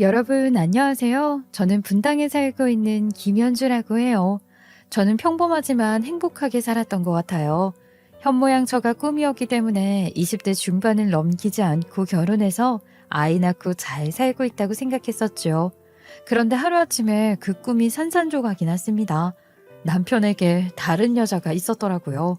여러분 안녕하세요. 저는 분당에 살고 있는 김현주라고 해요. 저는 평범하지만 행복하게 살았던 것 같아요. 현모양처가 꿈이었기 때문에 20대 중반을 넘기지 않고 결혼해서 아이 낳고 잘 살고 있다고 생각했었죠. 그런데 하루아침에 그 꿈이 산산조각이 났습니다. 남편에게 다른 여자가 있었더라고요.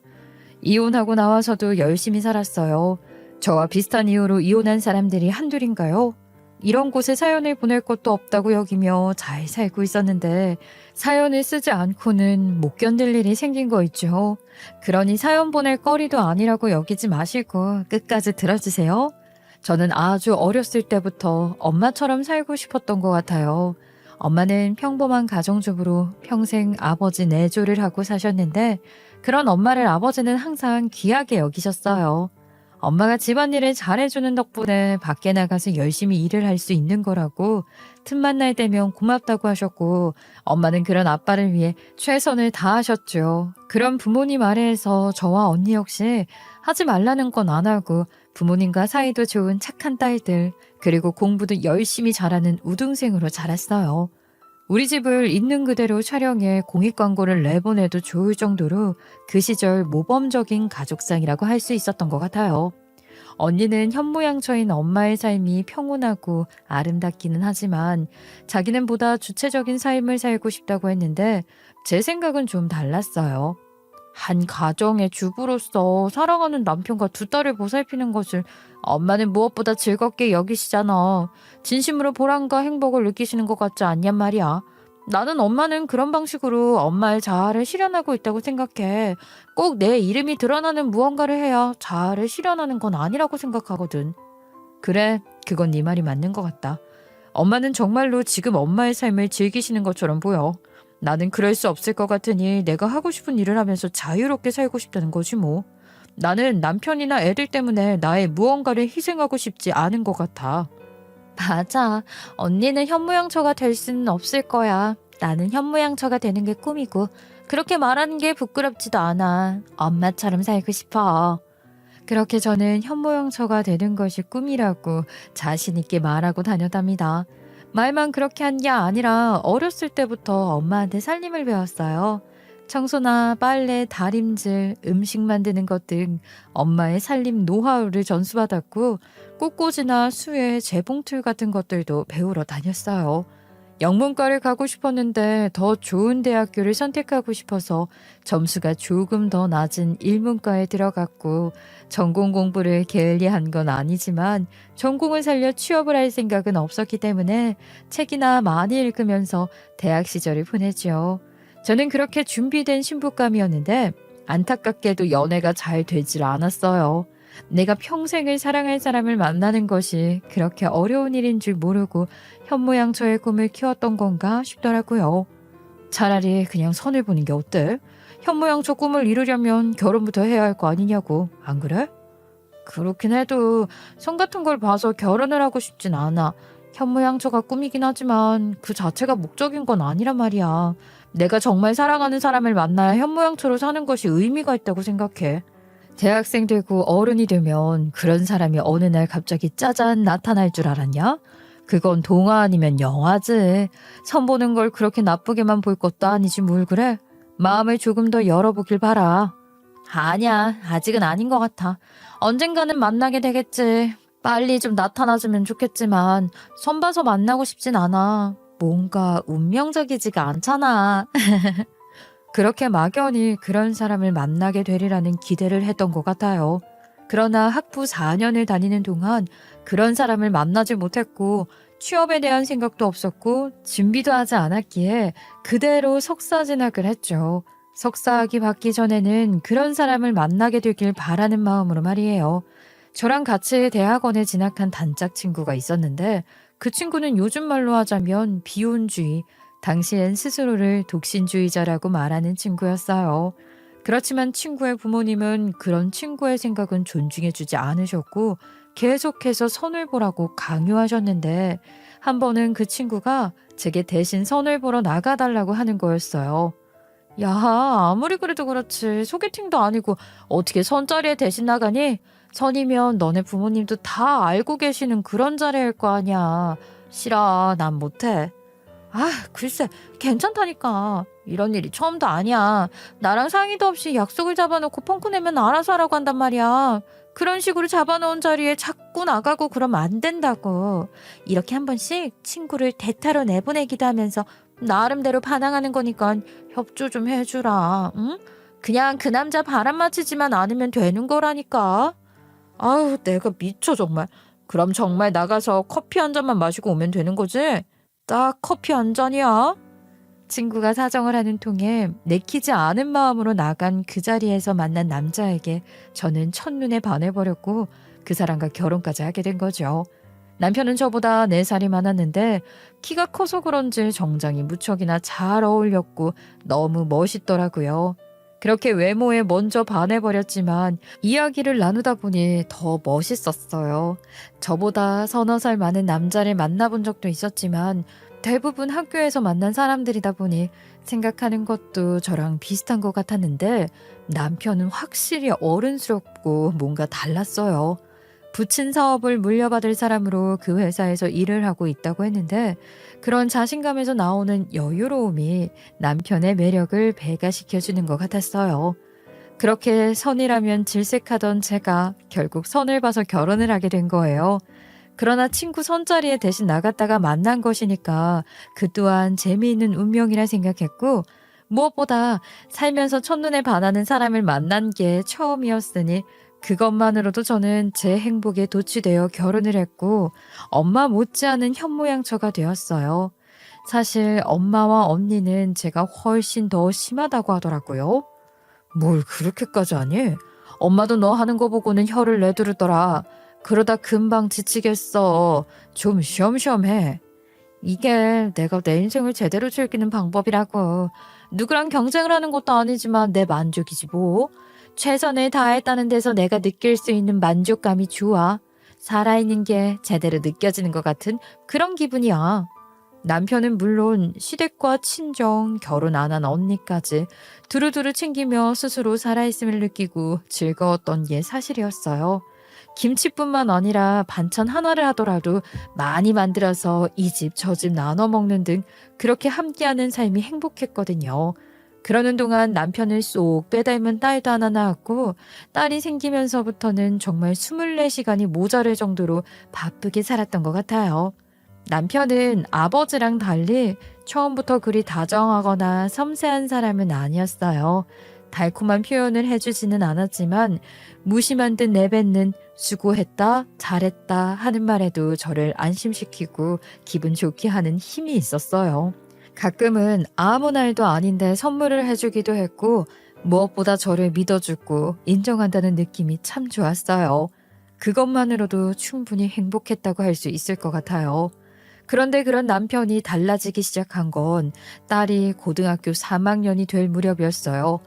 이혼하고 나와서도 열심히 살았어요. 저와 비슷한 이유로 이혼한 사람들이 한둘인가요? 이런 곳에 사연을 보낼 것도 없다고 여기며 잘 살고 있었는데 사연을 쓰지 않고는 못 견딜 일이 생긴 거 있죠. 그러니 사연 보낼 거리도 아니라고 여기지 마시고 끝까지 들어주세요. 저는 아주 어렸을 때부터 엄마처럼 살고 싶었던 것 같아요. 엄마는 평범한 가정주부로 평생 아버지 내조를 하고 사셨는데 그런 엄마를 아버지는 항상 귀하게 여기셨어요. 엄마가 집안일을 잘해주는 덕분에 밖에 나가서 열심히 일을 할 수 있는 거라고 틈만 날 때면 고맙다고 하셨고 엄마는 그런 아빠를 위해 최선을 다하셨죠. 그런 부모님 아래에서 저와 언니 역시 하지 말라는 건 안 하고 부모님과 사이도 좋은 착한 딸들 그리고 공부도 열심히 잘하는 우등생으로 자랐어요. 우리 집을 있는 그대로 촬영해 공익 광고를 내보내도 좋을 정도로 그 시절 모범적인 가족상이라고 할 수 있었던 것 같아요. 언니는 현모양처인 엄마의 삶이 평온하고 아름답기는 하지만 자기는 보다 주체적인 삶을 살고 싶다고 했는데 제 생각은 좀 달랐어요. 한 가정의 주부로서 사랑하는 남편과 두 딸을 보살피는 것을 엄마는 무엇보다 즐겁게 여기시잖아. 진심으로 보람과 행복을 느끼시는 것 같지 않냔 말이야. 나는 엄마는 그런 방식으로 엄마의 자아를 실현하고 있다고 생각해. 꼭 내 이름이 드러나는 무언가를 해야 자아를 실현하는 건 아니라고 생각하거든. 그래, 그건 네 말이 맞는 것 같다. 엄마는 정말로 지금 엄마의 삶을 즐기시는 것처럼 보여. 나는 그럴 수 없을 것 같으니 내가 하고 싶은 일을 하면서 자유롭게 살고 싶다는 거지 뭐. 나는 남편이나 애들 때문에 나의 무언가를 희생하고 싶지 않은 것 같아. 맞아. 언니는 현모양처가 될 수는 없을 거야. 나는 현모양처가 되는 게 꿈이고 그렇게 말하는 게 부끄럽지도 않아. 엄마처럼 살고 싶어. 그렇게 저는 현모양처가 되는 것이 꿈이라고 자신 있게 말하고 다녔답니다. 말만 그렇게 한 게 아니라 어렸을 때부터 엄마한테 살림을 배웠어요. 청소나 빨래, 다림질, 음식 만드는 것 등 엄마의 살림 노하우를 전수받았고 꽃꽂이나 수에, 재봉틀 같은 것들도 배우러 다녔어요. 영문과를 가고 싶었는데 더 좋은 대학교를 선택하고 싶어서 점수가 조금 더 낮은 일문과에 들어갔고 전공 공부를 게을리한 건 아니지만 전공을 살려 취업을 할 생각은 없었기 때문에 책이나 많이 읽으면서 대학 시절을 보냈죠. 저는 그렇게 준비된 신부감이었는데 안타깝게도 연애가 잘 되질 않았어요. 내가 평생을 사랑할 사람을 만나는 것이 그렇게 어려운 일인 줄 모르고 현모양처의 꿈을 키웠던 건가 싶더라고요. 차라리 그냥 선을 보는 게 어때? 현모양처 꿈을 이루려면 결혼부터 해야 할 거 아니냐고. 안 그래? 그렇긴 해도 선 같은 걸 봐서 결혼을 하고 싶진 않아. 현모양처가 꿈이긴 하지만 그 자체가 목적인 건 아니란 말이야. 내가 정말 사랑하는 사람을 만나야 현모양처로 사는 것이 의미가 있다고 생각해. 대학생 되고 어른이 되면 그런 사람이 어느 날 갑자기 짜잔 나타날 줄 알았냐? 그건 동화 아니면 영화지. 선 보는 걸 그렇게 나쁘게만 볼 것도 아니지 뭘 그래? 마음을 조금 더 열어보길 바라. 아니야, 아직은 아닌 것 같아. 언젠가는 만나게 되겠지. 빨리 좀 나타나주면 좋겠지만 선 봐서 만나고 싶진 않아. 뭔가 운명적이지가 않잖아. 그렇게 막연히 그런 사람을 만나게 되리라는 기대를 했던 것 같아요. 그러나 학부 4년을 다니는 동안 그런 사람을 만나지 못했고 취업에 대한 생각도 없었고 준비도 하지 않았기에 그대로 석사 진학을 했죠. 석사학위 받기 전에는 그런 사람을 만나게 되길 바라는 마음으로 말이에요. 저랑 같이 대학원에 진학한 단짝 친구가 있었는데 그 친구는 요즘 말로 하자면 비혼주의, 당시엔 스스로를 독신주의자라고 말하는 친구였어요. 그렇지만 친구의 부모님은 그런 친구의 생각은 존중해주지 않으셨고 계속해서 선을 보라고 강요하셨는데 한 번은 그 친구가 제게 대신 선을 보러 나가달라고 하는 거였어요. 야, 아무리 그래도 그렇지. 소개팅도 아니고 어떻게 선자리에 대신 나가니? 선이면 너네 부모님도 다 알고 계시는 그런 자리일 거 아니야. 싫어, 난 못해. 아, 글쎄, 괜찮다니까. 이런 일이 처음도 아니야. 나랑 상의도 없이 약속을 잡아놓고 펑크 내면 알아서 하라고 한단 말이야. 그런 식으로 잡아놓은 자리에 자꾸 나가고 그러면 안 된다고. 이렇게 한 번씩 친구를 대타로 내보내기도 하면서 나름대로 반항하는 거니까 협조 좀 해주라. 응? 그냥 그 남자 바람 맞히지만 않으면 되는 거라니까. 아우, 내가 미쳐 정말. 그럼 정말 나가서 커피 한 잔만 마시고 오면 되는 거지? 딱 커피 한 잔이야. 친구가 사정을 하는 통에 내키지 않은 마음으로 나간 그 자리에서 만난 남자에게 저는 첫눈에 반해버렸고 그 사람과 결혼까지 하게 된 거죠. 남편은 저보다 4살이 많았는데 키가 커서 그런지 정장이 무척이나 잘 어울렸고 너무 멋있더라고요. 그렇게 외모에 먼저 반해버렸지만 이야기를 나누다 보니 더 멋있었어요. 저보다 서너 살 많은 남자를 만나본 적도 있었지만 대부분 학교에서 만난 사람들이다 보니 생각하는 것도 저랑 비슷한 것 같았는데 남편은 확실히 어른스럽고 뭔가 달랐어요. 부친 사업을 물려받을 사람으로 그 회사에서 일을 하고 있다고 했는데 그런 자신감에서 나오는 여유로움이 남편의 매력을 배가시켜주는 것 같았어요. 그렇게 선이라면 질색하던 제가 결국 선을 봐서 결혼을 하게 된 거예요. 그러나 친구 선자리에 대신 나갔다가 만난 것이니까 그 또한 재미있는 운명이라 생각했고 무엇보다 살면서 첫눈에 반하는 사람을 만난 게 처음이었으니 그것만으로도 저는 제 행복에 도취되어 결혼을 했고 엄마 못지않은 현모양처가 되었어요. 사실 엄마와 언니는 제가 훨씬 더 심하다고 하더라고요. 뭘 그렇게까지 하니? 엄마도 너 하는 거 보고는 혀를 내두르더라. 그러다 금방 지치겠어. 좀 쉬엄쉬엄 해. 이게 내가 내 인생을 제대로 즐기는 방법이라고. 누구랑 경쟁을 하는 것도 아니지만 내 만족이지 뭐. 최선을 다했다는 데서 내가 느낄 수 있는 만족감이 좋아. 살아있는 게 제대로 느껴지는 것 같은 그런 기분이야. 남편은 물론 시댁과 친정, 결혼 안 한 언니까지 두루두루 챙기며 스스로 살아있음을 느끼고 즐거웠던 게 사실이었어요. 김치뿐만 아니라 반찬 하나를 하더라도 많이 만들어서 이 집 저 집 나눠 먹는 등 그렇게 함께하는 삶이 행복했거든요. 그러는 동안 남편을 쏙 빼닮은 딸도 하나 낳았고 딸이 생기면서부터는 정말 24시간이 모자랄 정도로 바쁘게 살았던 것 같아요. 남편은 아버지랑 달리 처음부터 그리 다정하거나 섬세한 사람은 아니었어요. 달콤한 표현을 해주지는 않았지만 무심한 듯 내뱉는 수고했다, 잘했다 하는 말에도 저를 안심시키고 기분 좋게 하는 힘이 있었어요. 가끔은 아무 날도 아닌데 선물을 해주기도 했고 무엇보다 저를 믿어주고 인정한다는 느낌이 참 좋았어요. 그것만으로도 충분히 행복했다고 할 수 있을 것 같아요. 그런데 그런 남편이 달라지기 시작한 건 딸이 고등학교 3학년이 될 무렵이었어요.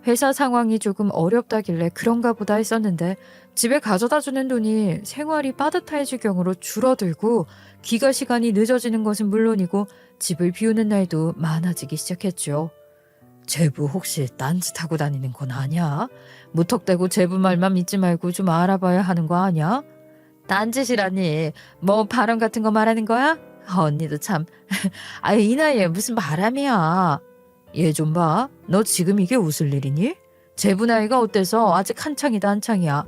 회사 상황이 조금 어렵다길래 그런가 보다 했었는데 집에 가져다 주는 돈이 생활이 빠듯할 지경으로 줄어들고 귀가 시간이 늦어지는 것은 물론이고 집을 비우는 날도 많아지기 시작했죠. 제부 혹시 딴짓하고 다니는 건 아니야? 무턱대고 제부 말만 믿지 말고 좀 알아봐야 하는 거 아니야? 딴짓이라니 뭐 바람 같은 거 말하는 거야? 언니도 참. 아유 이 나이에 무슨 바람이야. 얘 좀 봐. 너 지금 이게 웃을 일이니? 제부 나이가 어때서 아직 한창이다 한창이야.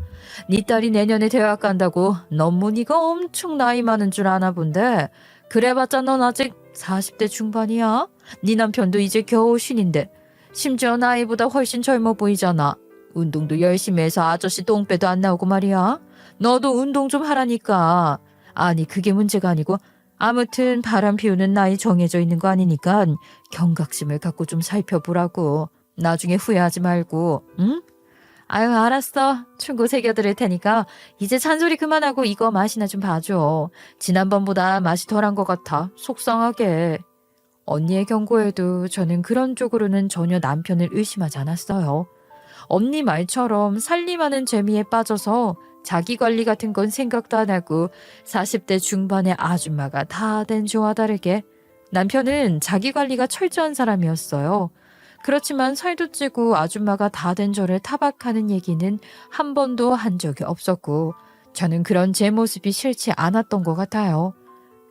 네 딸이 내년에 대학 간다고 너무 네가 엄청 나이 많은 줄 아나 본데 그래봤자 넌 아직 40대 중반이야. 네 남편도 이제 겨우 쉰인데 심지어 나이보다 훨씬 젊어 보이잖아. 운동도 열심히 해서 아저씨 똥배도 안 나오고 말이야. 너도 운동 좀 하라니까. 아니 그게 문제가 아니고 아무튼 바람 피우는 나이 정해져 있는 거 아니니까 경각심을 갖고 좀 살펴보라고. 나중에 후회하지 말고, 응? 아유 알았어. 충고 새겨드릴 테니까 이제 잔소리 그만하고 이거 맛이나 좀 봐줘. 지난번보다 맛이 덜한 것 같아. 속상하게. 언니의 경고에도 저는 그런 쪽으로는 전혀 남편을 의심하지 않았어요. 언니 말처럼 살림하는 재미에 빠져서 자기 관리 같은 건 생각도 안 하고 40대 중반의 아줌마가 다 된 저와 다르게 남편은 자기 관리가 철저한 사람이었어요. 그렇지만 살도 찌고 아줌마가 다 된 저를 타박하는 얘기는 한 번도 한 적이 없었고 저는 그런 제 모습이 싫지 않았던 것 같아요.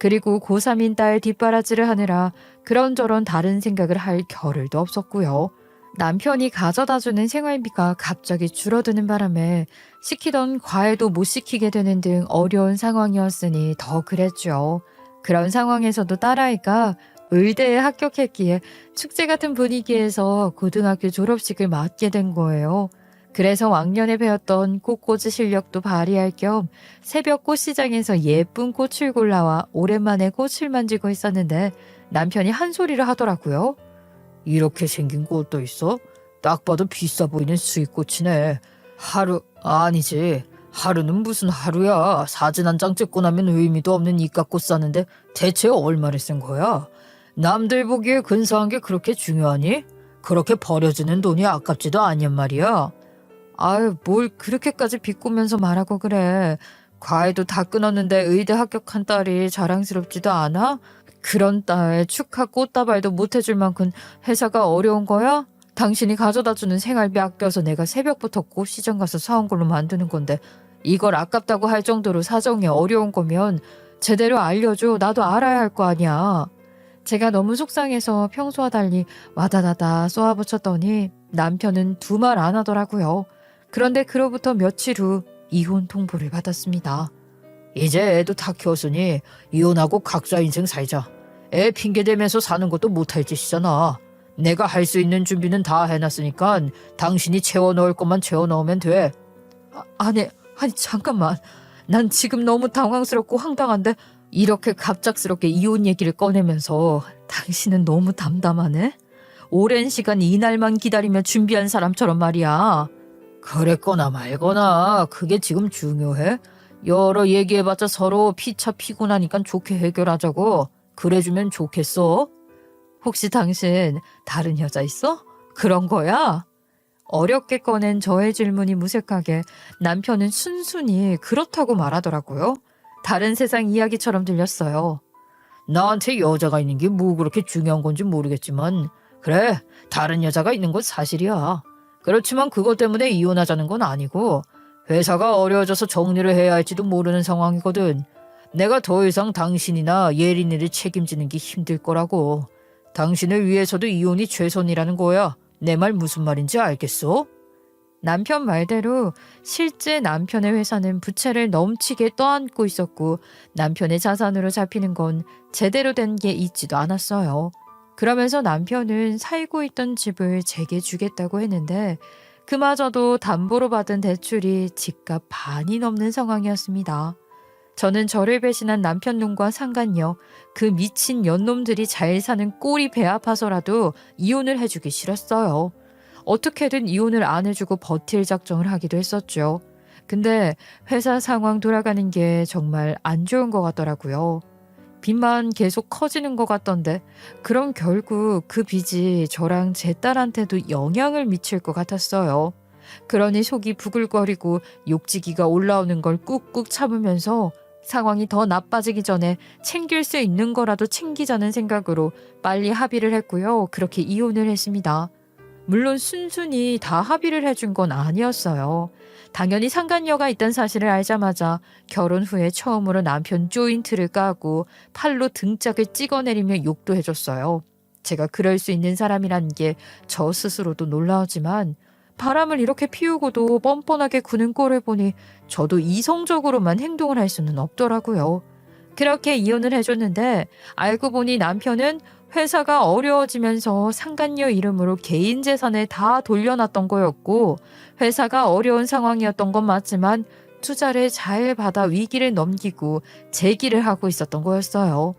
그리고 고3인 딸 뒷바라지를 하느라 그런저런 다른 생각을 할 겨를도 없었고요. 남편이 가져다주는 생활비가 갑자기 줄어드는 바람에 시키던 과외도 못 시키게 되는 등 어려운 상황이었으니 더 그랬죠. 그런 상황에서도 딸아이가 의대에 합격했기에 축제 같은 분위기에서 고등학교 졸업식을 맞게 된 거예요. 그래서 왕년에 배웠던 꽃꽂이 실력도 발휘할 겸 새벽 꽃시장에서 예쁜 꽃을 골라와 오랜만에 꽃을 만지고 있었는데 남편이 한 소리를 하더라고요. 이렇게 생긴 꽃도 있어? 딱 봐도 비싸 보이는 수입꽃이네. 아니지. 하루는 무슨 하루야. 사진 한 장 찍고 나면 의미도 없는 이깟꽃 사는데 대체 얼마를 쓴 거야? 남들 보기에 근사한 게 그렇게 중요하니? 그렇게 버려지는 돈이 아깝지도 않냔 말이야. 아유, 뭘 그렇게까지 비꼬면서 말하고 그래. 과외도 다 끊었는데 의대 합격한 딸이 자랑스럽지도 않아? 그런 딸 축하 꽃다발도 못 해줄 만큼 회사가 어려운 거야? 당신이 가져다주는 생활비 아껴서 내가 새벽부터 꽃시장 가서 사온 걸로 만드는 건데 이걸 아깝다고 할 정도로 사정이 어려운 거면 제대로 알려줘. 나도 알아야 할 거 아니야. 제가 너무 속상해서 평소와 달리 와다다다 쏘아붙였더니 남편은 두 말 안 하더라고요. 그런데 그로부터 며칠 후 이혼 통보를 받았습니다. 이제 애도 다 키웠으니 이혼하고 각자 인생 살자. 애 핑계대면서 사는 것도 못할 짓이잖아. 내가 할 수 있는 준비는 다 해놨으니까 당신이 채워 넣을 것만 채워 넣으면 돼. 아니 잠깐만. 난 지금 너무 당황스럽고 황당한데 이렇게 갑작스럽게 이혼 얘기를 꺼내면서 당신은 너무 담담하네? 오랜 시간 이날만 기다리며 준비한 사람처럼 말이야. 그랬거나 말거나 그게 지금 중요해? 여러 얘기해봤자 서로 피차 피고 나니까 좋게 해결하자고. 그래주면 좋겠어? 혹시 당신 다른 여자 있어? 그런 거야? 어렵게 꺼낸 저의 질문이 무색하게 남편은 순순히 그렇다고 말하더라고요. 다른 세상 이야기처럼 들렸어요. 나한테 여자가 있는 게 뭐 그렇게 중요한 건지 모르겠지만 그래, 다른 여자가 있는 건 사실이야. 그렇지만 그것 때문에 이혼하자는 건 아니고 회사가 어려워져서 정리를 해야 할지도 모르는 상황이거든. 내가 더 이상 당신이나 예린이를 책임지는 게 힘들 거라고. 당신을 위해서도 이혼이 최선이라는 거야. 내 말 무슨 말인지 알겠어? 남편 말대로 실제 남편의 회사는 부채를 넘치게 떠안고 있었고 남편의 자산으로 잡히는 건 제대로 된 게 있지도 않았어요. 그러면서 남편은 살고 있던 집을 제게 주겠다고 했는데 그마저도 담보로 받은 대출이 집값 반이 넘는 상황이었습니다. 저는 저를 배신한 남편 놈과 상관녀, 그 미친 연놈들이 잘 사는 꼴이 배 아파서라도 이혼을 해주기 싫었어요. 어떻게든 이혼을 안 해주고 버틸 작정을 하기도 했었죠. 근데 회사 상황 돌아가는 게 정말 안 좋은 것 같더라고요. 빚만 계속 커지는 것 같던데 그럼 결국 그 빚이 저랑 제 딸한테도 영향을 미칠 것 같았어요. 그러니 속이 부글거리고 욕지기가 올라오는 걸 꾹꾹 참으면서 상황이 더 나빠지기 전에 챙길 수 있는 거라도 챙기자는 생각으로 빨리 합의를 했고요. 그렇게 이혼을 했습니다. 물론 순순히 다 합의를 해준 건 아니었어요. 당연히 상간녀가 있다는 사실을 알자마자 결혼 후에 처음으로 남편 조인트를 까고 팔로 등짝을 찍어내리며 욕도 해줬어요. 제가 그럴 수 있는 사람이란 게 저 스스로도 놀라우지만 바람을 이렇게 피우고도 뻔뻔하게 구는 꼴을 보니 저도 이성적으로만 행동을 할 수는 없더라고요. 그렇게 이혼을 해줬는데 알고 보니 남편은 회사가 어려워지면서 상간녀 이름으로 개인 재산을 다 돌려놨던 거였고 회사가 어려운 상황이었던 건 맞지만 투자를 잘 받아 위기를 넘기고 재기를 하고 있었던 거였어요.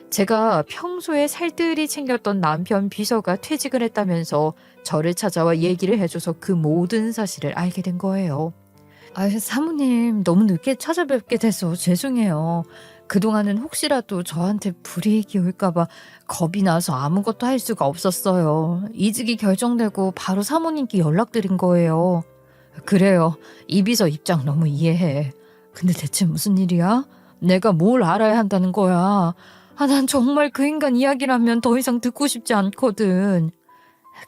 제가 평소에 살뜰히 챙겼던 남편 비서가 퇴직을 했다면서 저를 찾아와 얘기를 해줘서 그 모든 사실을 알게 된 거예요. 사모님 너무 늦게 찾아뵙게 돼서 죄송해요. 그동안은 혹시라도 저한테 불이익이 올까봐 겁이 나서 아무것도 할 수가 없었어요. 이직이 결정되고 바로 사모님께 연락드린 거예요. 그래요. 이 비서 입장 너무 이해해. 근데 대체 무슨 일이야? 내가 뭘 알아야 한다는 거야? 난 정말 그 인간 이야기라면 더 이상 듣고 싶지 않거든.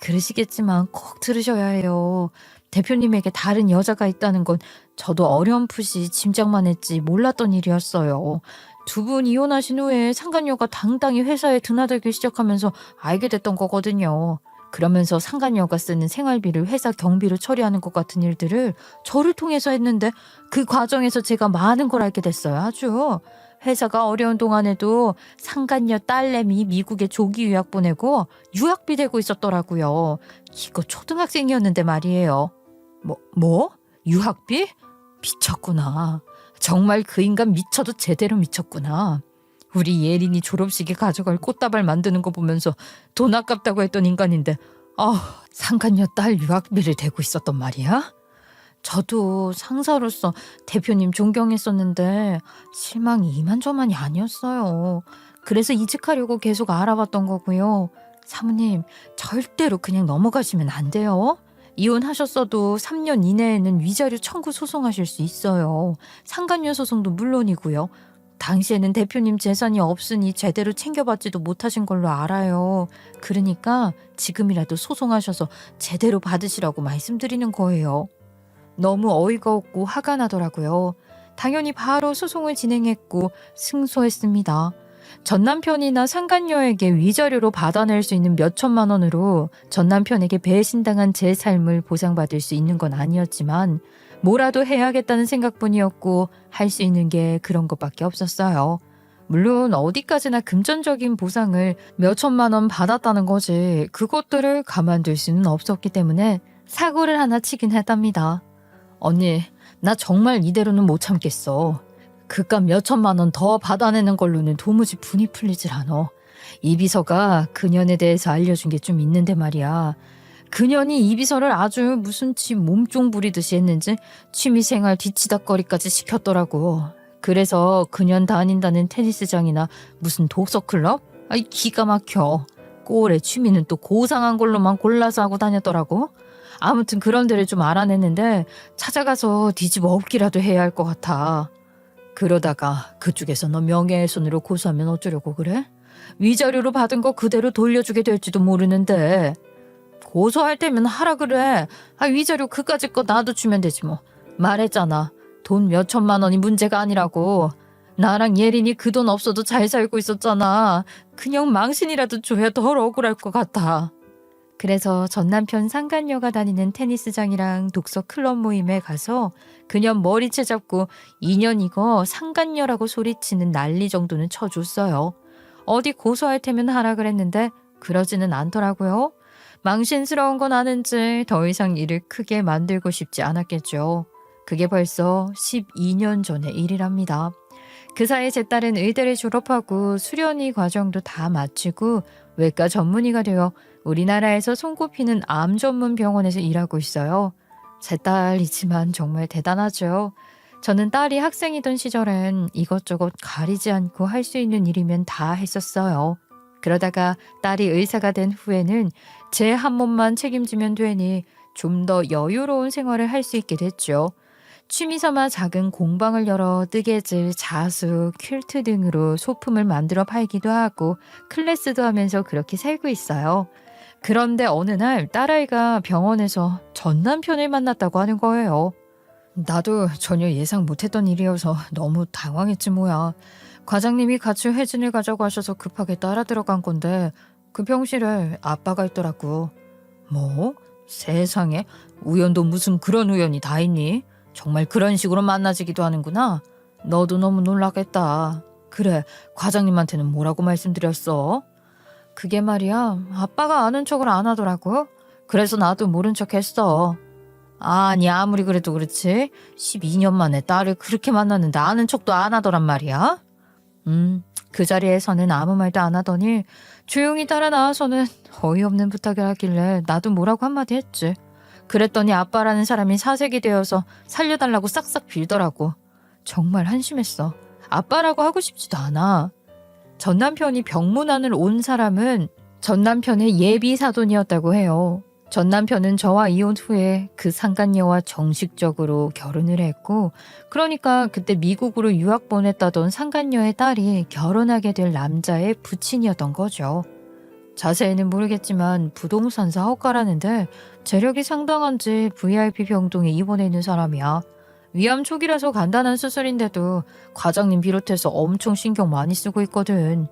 그러시겠지만 꼭 들으셔야 해요. 대표님에게 다른 여자가 있다는 건 저도 어렴풋이 짐작만 했지 몰랐던 일이었어요. 두 분 이혼하신 후에 상간녀가 당당히 회사에 드나들기 시작하면서 알게 됐던 거거든요. 그러면서 상간녀가 쓰는 생활비를 회사 경비로 처리하는 것 같은 일들을 저를 통해서 했는데 그 과정에서 제가 많은 걸 알게 됐어요. 아주. 회사가 어려운 동안에도 상간녀 딸내미 미국에 조기 유학 보내고 유학비 대고 있었더라고요. 이거 초등학생이었는데 말이에요. 뭐? 유학비? 미쳤구나. 정말 그 인간 미쳐도 제대로 미쳤구나. 우리 예린이 졸업식에 가져갈 꽃다발 만드는 거 보면서 돈 아깝다고 했던 인간인데 상간녀 딸 유학비를 대고 있었단 말이야? 저도 상사로서 대표님 존경했었는데 실망이 이만저만이 아니었어요. 그래서 이직하려고 계속 알아봤던 거고요. 사모님, 절대로 그냥 넘어가시면 안 돼요. 이혼하셨어도 3년 이내에는 위자료 청구 소송하실 수 있어요. 상간녀 소송도 물론이고요. 당시에는 대표님 재산이 없으니 제대로 챙겨받지도 못하신 걸로 알아요. 그러니까 지금이라도 소송하셔서 제대로 받으시라고 말씀드리는 거예요. 너무 어이가 없고 화가 나더라고요. 당연히 바로 소송을 진행했고 승소했습니다. 전 남편이나 상간녀에게 위자료로 받아낼 수 있는 몇 천만 원으로 전 남편에게 배신당한 제 삶을 보상받을 수 있는 건 아니었지만 뭐라도 해야겠다는 생각뿐이었고 할 수 있는 게 그런 것밖에 없었어요. 물론 어디까지나 금전적인 보상을 몇 천만 원 받았다는 거지 그것들을 가만둘 수는 없었기 때문에 사고를 하나 치긴 했답니다. 언니, 나 정말 이대로는 못 참겠어. 그깟 몇 천만 원 더 받아내는 걸로는 도무지 분이 풀리질 않아. 이 비서가 그년에 대해서 알려준 게 좀 있는데 말이야. 그년이 이 비서를 아주 무슨 지 몸종 부리듯이 했는지 취미생활 뒤치다거리까지 시켰더라고. 그래서 그년 다닌다는 테니스장이나 무슨 독서클럽? 아이 기가 막혀. 꼴의 취미는 또 고상한 걸로만 골라서 하고 다녔더라고. 아무튼 그런 데를 좀 알아냈는데 찾아가서 뒤집어 엎기라도 해야 할 것 같아. 그러다가 그쪽에서 너 명예훼손으로 고소하면 어쩌려고 그래? 위자료로 받은 거 그대로 돌려주게 될지도 모르는데. 고소할 때면 하라 그래. 위자료 그까짓 거 나도 주면 되지 뭐. 말했잖아. 돈 몇 천만 원이 문제가 아니라고. 나랑 예린이 그 돈 없어도 잘 살고 있었잖아. 그냥 망신이라도 줘야 덜 억울할 것 같아. 그래서 전 남편 상간녀가 다니는 테니스장이랑 독서 클럽 모임에 가서 그년 머리채 잡고 2년 이거 상간녀라고 소리치는 난리 정도는 쳐줬어요. 어디 고소할 테면 하라 그랬는데 그러지는 않더라고요. 망신스러운 건 아는지 더 이상 일을 크게 만들고 싶지 않았겠죠. 그게 벌써 12년 전의 일이랍니다. 그 사이 제 딸은 의대를 졸업하고 수련의 과정도 다 마치고 외과 전문의가 되어 우리나라에서 손꼽히는 암 전문 병원에서 일하고 있어요. 제 딸이지만 정말 대단하죠. 저는 딸이 학생이던 시절엔 이것저것 가리지 않고 할 수 있는 일이면 다 했었어요. 그러다가 딸이 의사가 된 후에는 제 한 몸만 책임지면 되니 좀 더 여유로운 생활을 할 수 있게 됐죠. 취미삼아 작은 공방을 열어 뜨개질, 자수, 퀼트 등으로 소품을 만들어 팔기도 하고 클래스도 하면서 그렇게 살고 있어요. 그런데 어느 날 딸아이가 병원에서 전 남편을 만났다고 하는 거예요. 나도 전혀 예상 못했던 일이어서 너무 당황했지 뭐야. 과장님이 같이 회진을 가자고 하셔서 급하게 따라 들어간 건데 그 병실에 아빠가 있더라고. 뭐? 세상에 우연도 무슨 그런 우연이 다 있니? 정말 그런 식으로 만나지기도 하는구나. 너도 너무 놀라겠다. 그래, 과장님한테는 뭐라고 말씀드렸어? 그게 말이야, 아빠가 아는 척을 안 하더라고. 그래서 나도 모른 척 했어. 아니 아무리 그래도 그렇지 12년 만에 딸을 그렇게 만났는데 아는 척도 안 하더란 말이야. 그 자리에서는 아무 말도 안 하더니 조용히 따라 나와서는 어이없는 부탁을 하길래 나도 뭐라고 한마디 했지. 그랬더니 아빠라는 사람이 사색이 되어서 살려달라고 싹싹 빌더라고. 정말 한심했어. 아빠라고 하고 싶지도 않아. 전 남편이 병문안을 온 사람은 전 남편의 예비 사돈이었다고 해요. 전 남편은 저와 이혼 후에 그 상간녀와 정식적으로 결혼을 했고, 그러니까 그때 미국으로 유학 보냈다던 상간녀의 딸이 결혼하게 될 남자의 부친이었던 거죠. 자세히는 모르겠지만 부동산 사업가라는데 재력이 상당한지 VIP 병동에 입원해 있는 사람이야. 위암 초기라서 간단한 수술인데도 과장님 비롯해서 엄청 신경 많이 쓰고 있거든.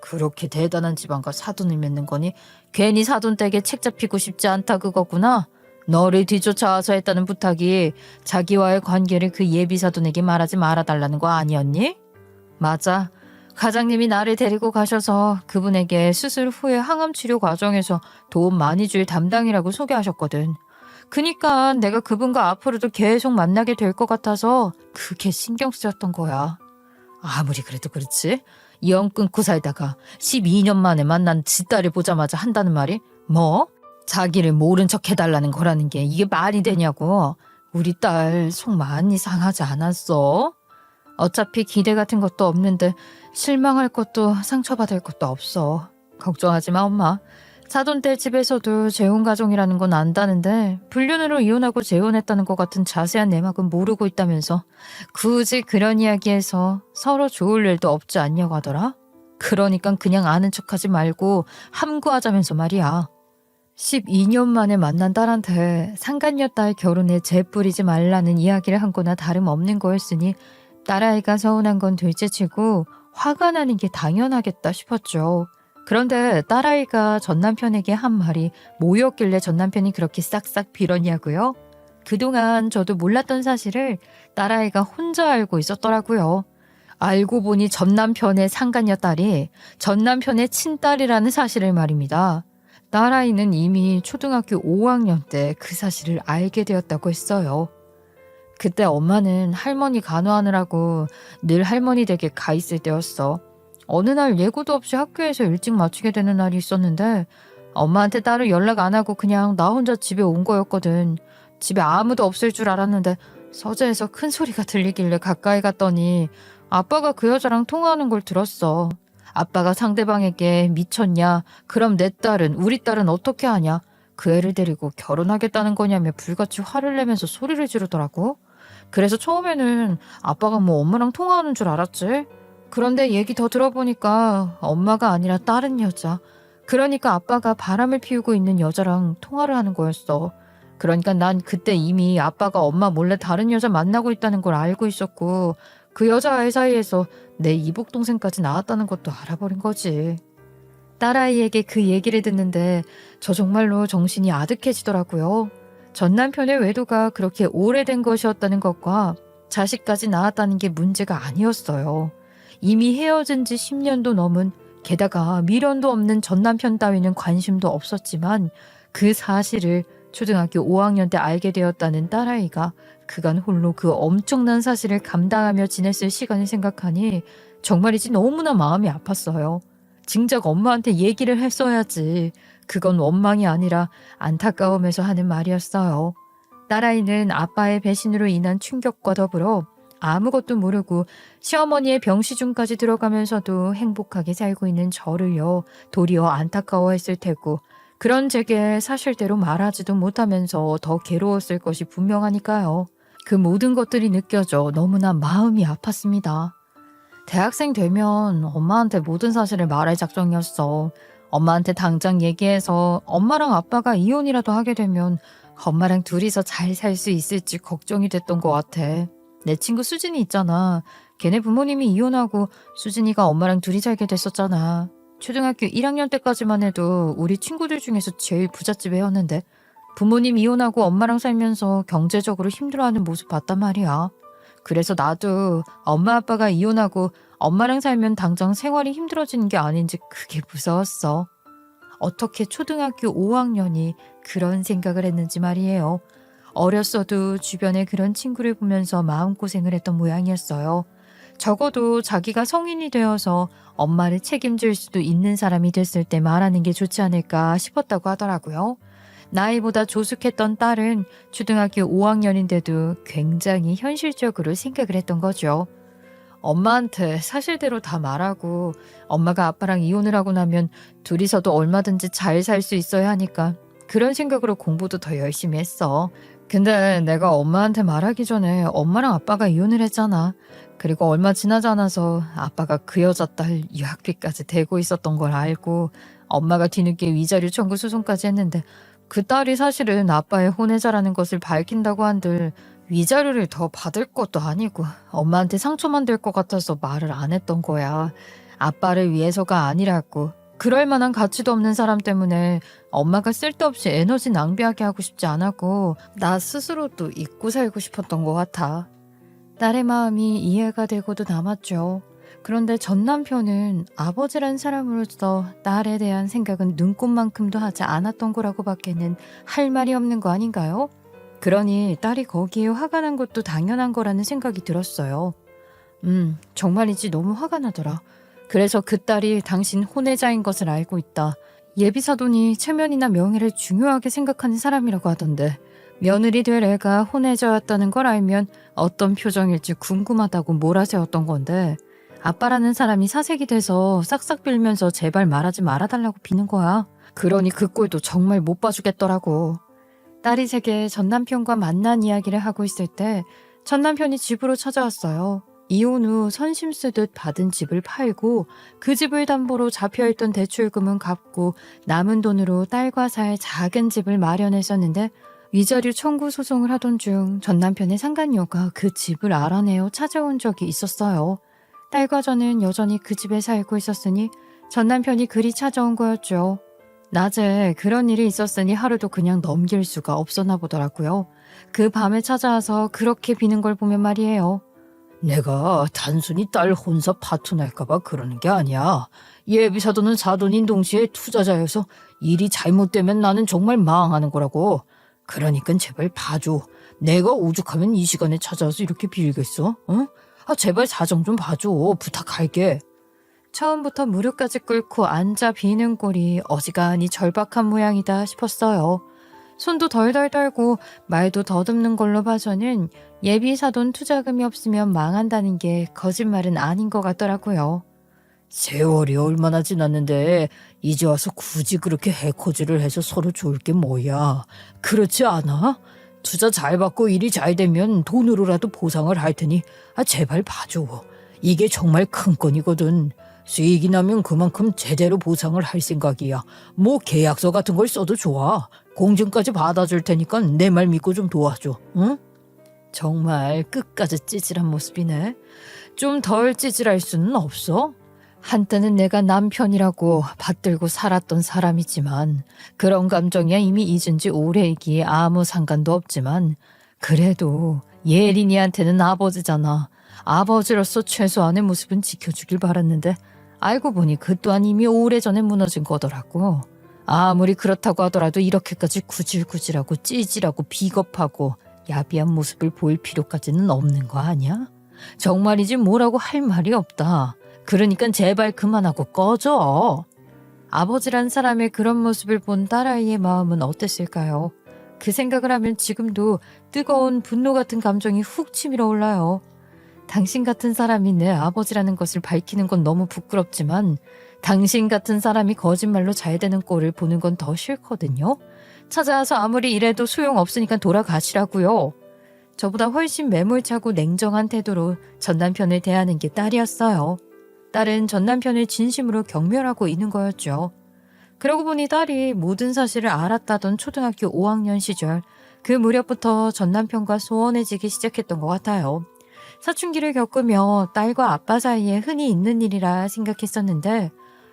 그렇게 대단한 집안과 사돈을 맺는 거니 괜히 사돈 댁에 책 잡히고 싶지 않다 그거구나. 너를 뒤쫓아와서 했다는 부탁이 자기와의 관계를 그 예비 사돈에게 말하지 말아달라는 거 아니었니? 맞아. 과장님이 나를 데리고 가셔서 그분에게 수술 후에 항암 치료 과정에서 도움 많이 줄 담당이라고 소개하셨거든. 그니까 내가 그분과 앞으로도 계속 만나게 될 것 같아서 그게 신경 쓰였던 거야. 아무리 그래도 그렇지. 영 끊고 살다가 12년 만에 만난 지 딸을 보자마자 한다는 말이 뭐? 자기를 모른 척 해달라는 거라는 게 이게 말이 되냐고. 우리 딸 속 많이 상하지 않았어? 어차피 기대 같은 것도 없는데 실망할 것도 상처받을 것도 없어. 걱정하지 마 엄마. 사돈댁 집에서도 재혼 가정이라는 건 안다는데 불륜으로 이혼하고 재혼했다는 것 같은 자세한 내막은 모르고 있다면서 굳이 그런 이야기해서 서로 좋을 일도 없지 않냐고 하더라. 그러니까 그냥 아는 척하지 말고 함구하자면서 말이야. 12년 만에 만난 딸한테 상간녀 딸 결혼에 재뿌리지 말라는 이야기를 한 거나 다름없는 거였으니 딸아이가 서운한 건 둘째치고 화가 나는 게 당연하겠다 싶었죠. 그런데 딸아이가 전 남편에게 한 말이 뭐였길래 전 남편이 그렇게 싹싹 빌었냐고요? 그동안 저도 몰랐던 사실을 딸아이가 혼자 알고 있었더라고요. 알고 보니 전 남편의 상간녀 딸이 전 남편의 친딸이라는 사실을 말입니다. 딸아이는 이미 초등학교 5학년 때 그 사실을 알게 되었다고 했어요. 그때 엄마는 할머니 간호하느라고 늘 할머니 댁에 가 있을 때였어. 어느 날 예고도 없이 학교에서 일찍 마치게 되는 날이 있었는데 엄마한테 따로 연락 안 하고 그냥 나 혼자 집에 온 거였거든. 집에 아무도 없을 줄 알았는데 서재에서 큰 소리가 들리길래 가까이 갔더니 아빠가 그 여자랑 통화하는 걸 들었어. 아빠가 상대방에게 미쳤냐? 그럼 내 딸은 우리 딸은 어떻게 하냐? 그 애를 데리고 결혼하겠다는 거냐며 불같이 화를 내면서 소리를 지르더라고. 그래서 처음에는 아빠가 뭐 엄마랑 통화하는 줄 알았지. 그런데 얘기 더 들어보니까 엄마가 아니라 다른 여자. 그러니까 아빠가 바람을 피우고 있는 여자랑 통화를 하는 거였어. 그러니까 난 그때 이미 아빠가 엄마 몰래 다른 여자 만나고 있다는 걸 알고 있었고 그 여자아이 사이에서 내 이복 동생까지 나왔다는 것도 알아버린 거지. 딸아이에게 그 얘기를 듣는데 저 정말로 정신이 아득해지더라고요. 전 남편의 외도가 그렇게 오래된 것이었다는 것과 자식까지 낳았다는 게 문제가 아니었어요. 이미 헤어진 지 10년도 넘은 게다가 미련도 없는 전 남편 따위는 관심도 없었지만 그 사실을 초등학교 5학년 때 알게 되었다는 딸아이가 그간 홀로 그 엄청난 사실을 감당하며 지냈을 시간을 생각하니 정말이지 너무나 마음이 아팠어요. 진작 엄마한테 얘기를 했어야지. 그건 원망이 아니라 안타까움에서 하는 말이었어요. 딸아이는 아빠의 배신으로 인한 충격과 더불어 아무것도 모르고 시어머니의 병시중까지 들어가면서도 행복하게 살고 있는 저를요 도리어 안타까워했을 테고 그런 제게 사실대로 말하지도 못하면서 더 괴로웠을 것이 분명하니까요. 그 모든 것들이 느껴져 너무나 마음이 아팠습니다. 대학생 되면 엄마한테 모든 사실을 말할 작정이었어. 엄마한테 당장 얘기해서 엄마랑 아빠가 이혼이라도 하게 되면 엄마랑 둘이서 잘 살 수 있을지 걱정이 됐던 것 같아. 내 친구 수진이 있잖아. 걔네 부모님이 이혼하고 수진이가 엄마랑 둘이 살게 됐었잖아. 초등학교 1학년 때까지만 해도 우리 친구들 중에서 제일 부잣집 애였는데 부모님 이혼하고 엄마랑 살면서 경제적으로 힘들어하는 모습 봤단 말이야. 그래서 나도 엄마 아빠가 이혼하고 엄마랑 살면 당장 생활이 힘들어지는 게 아닌지 그게 무서웠어. 어떻게 초등학교 5학년이 그런 생각을 했는지 말이에요. 어렸어도 주변에 그런 친구를 보면서 마음고생을 했던 모양이었어요. 적어도 자기가 성인이 되어서 엄마를 책임질 수도 있는 사람이 됐을 때 말하는 게 좋지 않을까 싶었다고 하더라고요. 나이보다 조숙했던 딸은 초등학교 5학년인데도 굉장히 현실적으로 생각을 했던 거죠. 엄마한테 사실대로 다 말하고 엄마가 아빠랑 이혼을 하고 나면 둘이서도 얼마든지 잘 살 수 있어야 하니까 그런 생각으로 공부도 더 열심히 했어. 근데 내가 엄마한테 말하기 전에 엄마랑 아빠가 이혼을 했잖아. 그리고 얼마 지나지 않아서 아빠가 그 여자 딸 유학비까지 대고 있었던 걸 알고 엄마가 뒤늦게 위자료 청구 소송까지 했는데 그 딸이 사실은 아빠의 혼외자라는 것을 밝힌다고 한들 위자료를 더 받을 것도 아니고 엄마한테 상처만 될 것 같아서 말을 안 했던 거야. 아빠를 위해서가 아니라고. 그럴 만한 가치도 없는 사람 때문에 엄마가 쓸데없이 에너지 낭비하게 하고 싶지 않았고 나 스스로도 잊고 살고 싶었던 것 같아. 딸의 마음이 이해가 되고도 남았죠. 그런데 전 남편은 아버지란 사람으로서 딸에 대한 생각은 눈꼽만큼도 하지 않았던 거라고 밖에는 할 말이 없는 거 아닌가요? 그러니 딸이 거기에 화가 난 것도 당연한 거라는 생각이 들었어요. 정말이지 너무 화가 나더라. 그래서 그 딸이 당신 혼외자인 것을 알고 있다. 예비사돈이 체면이나 명예를 중요하게 생각하는 사람이라고 하던데 며느리 될 애가 혼외자였다는 걸 알면 어떤 표정일지 궁금하다고 몰아세웠던 건데 아빠라는 사람이 사색이 돼서 싹싹 빌면서 제발 말하지 말아달라고 비는 거야. 그러니 그 꼴도 정말 못 봐주겠더라고. 딸이 제게 전 남편과 만난 이야기를 하고 있을 때 전 남편이 집으로 찾아왔어요. 이혼 후 선심 쓰듯 받은 집을 팔고 그 집을 담보로 잡혀있던 대출금은 갚고 남은 돈으로 딸과 살 작은 집을 마련했었는데 위자료 청구 소송을 하던 중 전 남편의 상간녀가 그 집을 알아내어 찾아온 적이 있었어요. 딸과 저는 여전히 그 집에 살고 있었으니 전 남편이 그리 찾아온 거였죠. 낮에 그런 일이 있었으니 하루도 그냥 넘길 수가 없었나 보더라고요. 그 밤에 찾아와서 그렇게 비는 걸 보면 말이에요. 내가 단순히 딸 혼자 파토날까봐 그러는 게 아니야. 예비사돈은 사돈인 동시에 투자자여서 일이 잘못되면 나는 정말 망하는 거라고. 그러니까 제발 봐줘. 내가 오죽하면 이 시간에 찾아와서 이렇게 빌겠어? 응? 제발 사정 좀 봐줘. 부탁할게. 처음부터 무릎까지 꿇고 앉아 비는 꼴이 어지간히 절박한 모양이다 싶었어요. 손도 덜덜 떨고 말도 더듬는 걸로 봐서는 예비사돈 투자금이 없으면 망한다는 게 거짓말은 아닌 것 같더라고요. 세월이 얼마나 지났는데 이제 와서 굳이 그렇게 해코지를 해서 서로 좋을 게 뭐야. 그렇지 않아? 투자 잘 받고 일이 잘 되면 돈으로라도 보상을 할 테니 제발 봐줘. 이게 정말 큰 건이거든. 수익이 나면 그만큼 제대로 보상을 할 생각이야. 뭐 계약서 같은 걸 써도 좋아. 공증까지 받아줄 테니까 내 말 믿고 좀 도와줘. 응? 정말 끝까지 찌질한 모습이네. 좀 덜 찌질할 수는 없어? 한때는 내가 남편이라고 받들고 살았던 사람이지만 그런 감정이야 이미 잊은 지 오래이기에 아무 상관도 없지만 그래도 예린이한테는 아버지잖아. 아버지로서 최소한의 모습은 지켜주길 바랐는데 알고 보니 그 또한 이미 오래전에 무너진 거더라고. 아무리 그렇다고 하더라도 이렇게까지 구질구질하고 찌질하고 비겁하고 야비한 모습을 보일 필요까지는 없는 거 아니야? 정말이지 뭐라고 할 말이 없다. 그러니까 제발 그만하고 꺼져. 아버지란 사람의 그런 모습을 본 딸아이의 마음은 어땠을까요? 그 생각을 하면 지금도 뜨거운 분노 같은 감정이 훅 치밀어 올라요. 당신 같은 사람이 내 아버지라는 것을 밝히는 건 너무 부끄럽지만 당신 같은 사람이 거짓말로 잘 되는 꼴을 보는 건 더 싫거든요. 찾아와서 아무리 이래도 소용없으니까 돌아가시라고요. 저보다 훨씬 매몰차고 냉정한 태도로 전 남편을 대하는 게 딸이었어요. 딸은 전 남편을 진심으로 경멸하고 있는 거였죠. 그러고 보니 딸이 모든 사실을 알았다던 초등학교 5학년 시절 그 무렵부터 전 남편과 소원해지기 시작했던 것 같아요. 사춘기를 겪으며 딸과 아빠 사이에 흔히 있는 일이라 생각했었는데